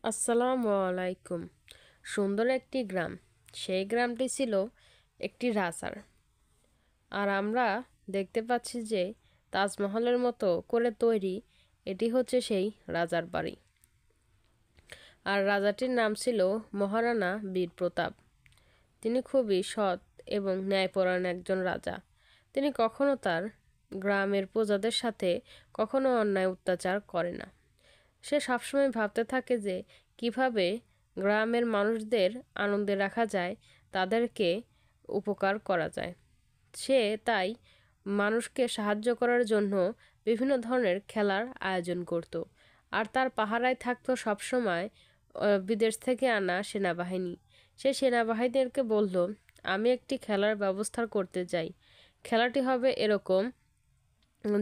আসসালামু আলাইকুম। সুন্দর একটি গ্রাম। সেই গ্রামটি ছিল একটি রাজার। আর আমরা দেখতে পাচ্ছি যে তাজমহলের মতো করে তৈরি এটি হচ্ছে সেই রাজার বাড়ি। আর রাজাটির নাম ছিল মহারানা বীর প্রতাপ। তিনি খুবই সৎ এবং ন্যায়পরায়ণ একজন রাজা। তিনি কখনো তার গ্রামের প্রজাদের সাথে কখনো অন্যায় অত্যাচার করে না। সে সবসময় ভাবতে থাকে যে কিভাবে গ্রামের মানুষদের আনন্দে রাখা যায়, তাদেরকে উপকার করা যায়। সে তাই মানুষকে সাহায্য করার জন্য বিভিন্ন ধরনের খেলার আয়োজন করত। আর তার পাহারায় থাকতো সবসময় বিদেশ থেকে আনা সেনাবাহিনী। সে সেনাবাহিনীদেরকে বলল, আমি একটি খেলার ব্যবস্থা করতে চাই। খেলাটি হবে এরকম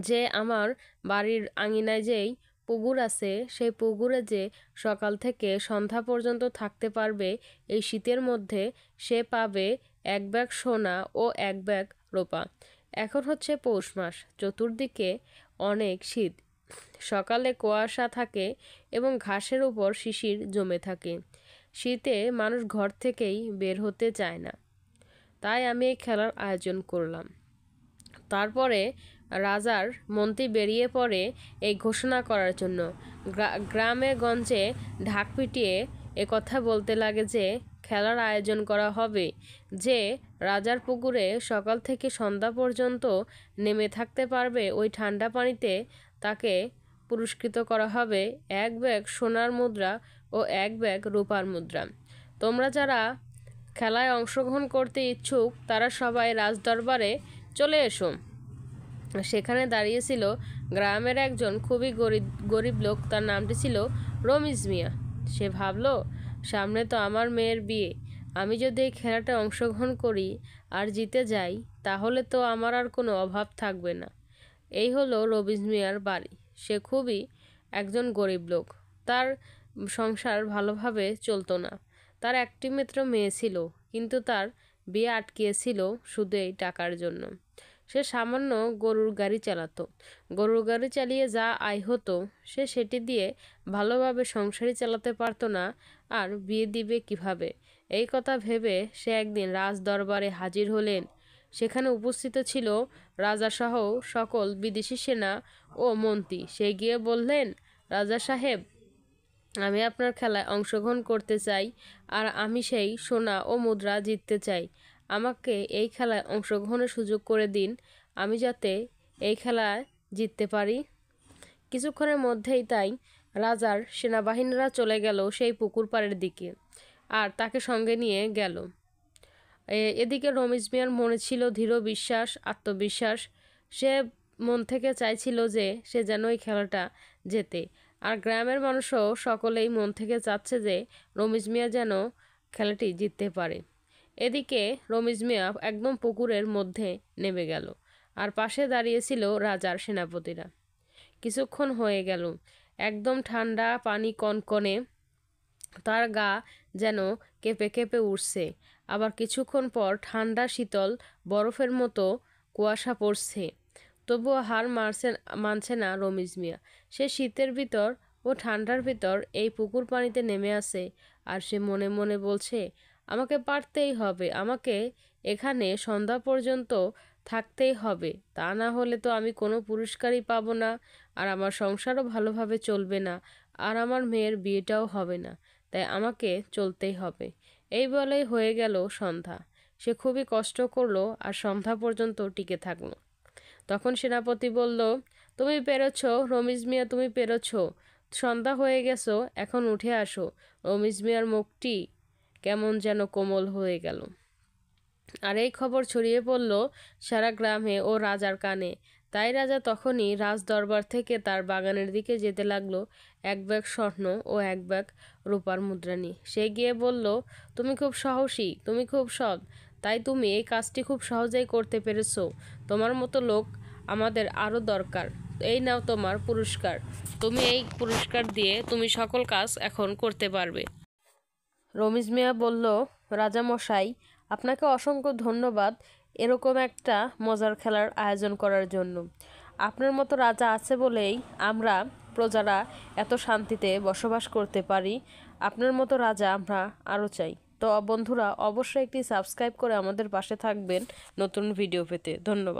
যে আমার বাড়ির আঙিনায় যেই পুকুর আছে, সেই পুকুরে যে সকাল থেকে সন্ধ্যা পর্যন্ত থাকতে পারবে এই শীতের মধ্যে, সে পাবে 1 ব্যাগ সোনা ও 1 ব্যাগ রূপা। এখন হচ্ছে পৌষ মাস, চতুর্দিকে অনেক শীত। সকালে কুয়াশা থাকে এবং ঘাসের উপর শিশির জমে থাকে। শীতে মানুষ ঘর থেকেই বের হতে চায় না। তাই আমি এই খেলার আয়োজন করলাম। তারপরে রাজার মন্ত্রী বেরিয়ে পড়ে এই ঘোষণা করার জন্য। গ্রামে গঞ্জে ঢাক পিটিয়ে কথা বলতে লাগে যে খেলার আয়োজন করা হবে। যে রাজার পুকুরে সকাল থেকে সন্ধ্যা পর্যন্ত নেমে থাকতে পারবে ওই ঠান্ডা পানিতে, তাকে পুরস্কৃত করা হবে 1 ব্যাগ সোনার মুদ্রা ও 1 ব্যাগ রূপার মুদ্রা। তোমরা যারা খেলায় অংশগ্রহণ করতে ইচ্ছুক তারা সবাই রাজদরবারে চলে এসো। সেখানে দাঁড়িয়েছিল গ্রামের একজন খুবই গরিব লোক। তার নামটি ছিল রমিজ মিয়া। সে ভাবলো, সামনে তো আমার মেয়ের বিয়ে। আমি যদি এই খেলাটা অংশগ্রহণ করি আর জিতে যাই, তাহলে তো আমার আর কোনো অভাব থাকবে না। এই হলো রমিজ মিয়ার বাড়ি। সে খুবই একজন গরিব লোক। তার সংসার ভালোভাবে চলতো না। তার একটি মাত্র মেয়ে ছিল, কিন্তু তার বিয়ে আটকিয়েছিল শুধু এই টাকার জন্য। সে সামান্য গরুর গাড়ি চালাতো। গরুর গাড়ি চালিয়ে যা আয় হতো সে সেটি দিয়ে ভালোভাবে সংসারই চালাতে পারতো না। আর বিয়ে দিবে কিভাবে, এই কথা ভেবে সে একদিন রাজ দরবারে হাজির হলেন। সেখানে উপস্থিত ছিল রাজাসহ সকল বিদেশি সেনা ও মন্ত্রী। সে গিয়ে বললেন, রাজা সাহেব, আমি আপনার খেলায় অংশগ্রহণ করতে চাই, আর আমি সেই সোনা ও মুদ্রা জিততে চাই। আমাকে এই খেলায় অংশগ্রহণের সুযোগ করে দিন, আমি যাতে এই খেলায় জিততে পারি। কিছুক্ষণের মধ্যেই তাই রাজার সেনাবাহিনীরা চলে গেল সেই পুকুর পাড়ের দিকে, আর তাকে সঙ্গে নিয়ে গেল। এদিকে রমিজ মিয়ার মনে ছিল দৃঢ় বিশ্বাস, আত্মবিশ্বাস। সে মন থেকে চাইছিল যে সে যেন এই খেলাটা জেতে। আর গ্রামের মানুষও সকলেই মন থেকে চাচ্ছে যে রমিজ মিয়া যেন খেলাটি জিততে পারে। এদিকে রমিজ মিয়া একদম পুকুরের মধ্যে নেমে গেল, আর পাশে দাঁড়িয়েছিল রাজার সেনাপতিরা। কিছুক্ষণ হয়ে গেল, একদম ঠান্ডা পানি কনকনে, তার গা যেন কেঁপে কেঁপে উঠছে। আবার কিছুক্ষণ পর ঠান্ডা শীতল বরফের মতো কুয়াশা পড়ছে। তবুও হার মানছে না রমিজ মিয়া। সে শীতের ভিতর ও ঠান্ডার ভিতর এই পুকুর পানিতে নেমে আসে। আর সে মনে মনে বলছে, আমাকে পারতেই হবে, আমাকে এখানে সন্ধ্যা পর্যন্ত থাকতেই হবে। তা না হলে তো আমি কোনো পুরস্কারই পাবো না, আর আমার সংসারও ভালোভাবে চলবে না, আর আমার মেয়ের বিয়েটাও হবে না। তাই আমাকে চলতেই হবে। এই বলেই হয়ে গেল সন্ধ্যা। সে খুবই কষ্ট করলো আর সন্ধ্যা পর্যন্ত টিকে থাকলো। তখন সেনাপতি বলল, তুমি পেরেছ রমিজ মিয়া, তুমি পেরেছ। সন্ধ্যা হয়ে গেছো, এখন উঠে আসো। রমিজ মিয়ার মুখটি কেমন যেন কোমল হয়ে গেল। আর এই খবর ছড়িয়ে পড়ল সারা গ্রামে ও রাজার কানে। তাই রাজা তখনই রাজ দরবার থেকে তার বাগানের দিকে যেতে লাগলো 1 ব্যাগ স্বর্ণ ও 1 ব্যাগ রূপার মুদ্রা নিয়ে। সে গিয়ে বলল, তুমি খুব সাহসী, তুমি খুব সৎ, তাই তুমি এই কাজটি খুব সহজেই করতে পেরেছো। তোমার মতো লোক আমাদের আরও দরকার। এই নাও তোমার পুরস্কার। তুমি এই পুরস্কার দিয়ে তুমি সকল কাজ এখন করতে পারবে। রমিজ মিয়া বলল, রাজামশাই, আপনাকে অসংখ্য ধন্যবাদ এরকম একটা মজার খেলার আয়োজন করার জন্য। আপনার মতো রাজা আছে বলেই আমরা প্রজারা এত শান্তিতে বসবাস করতে পারি। আপনার মতো রাজা আমরা আরও চাই। তো বন্ধুরা, অবশ্যই একটি সাবস্ক্রাইব করে আমাদের পাশে থাকবেন নতুন ভিডিও পেতে। ধন্যবাদ।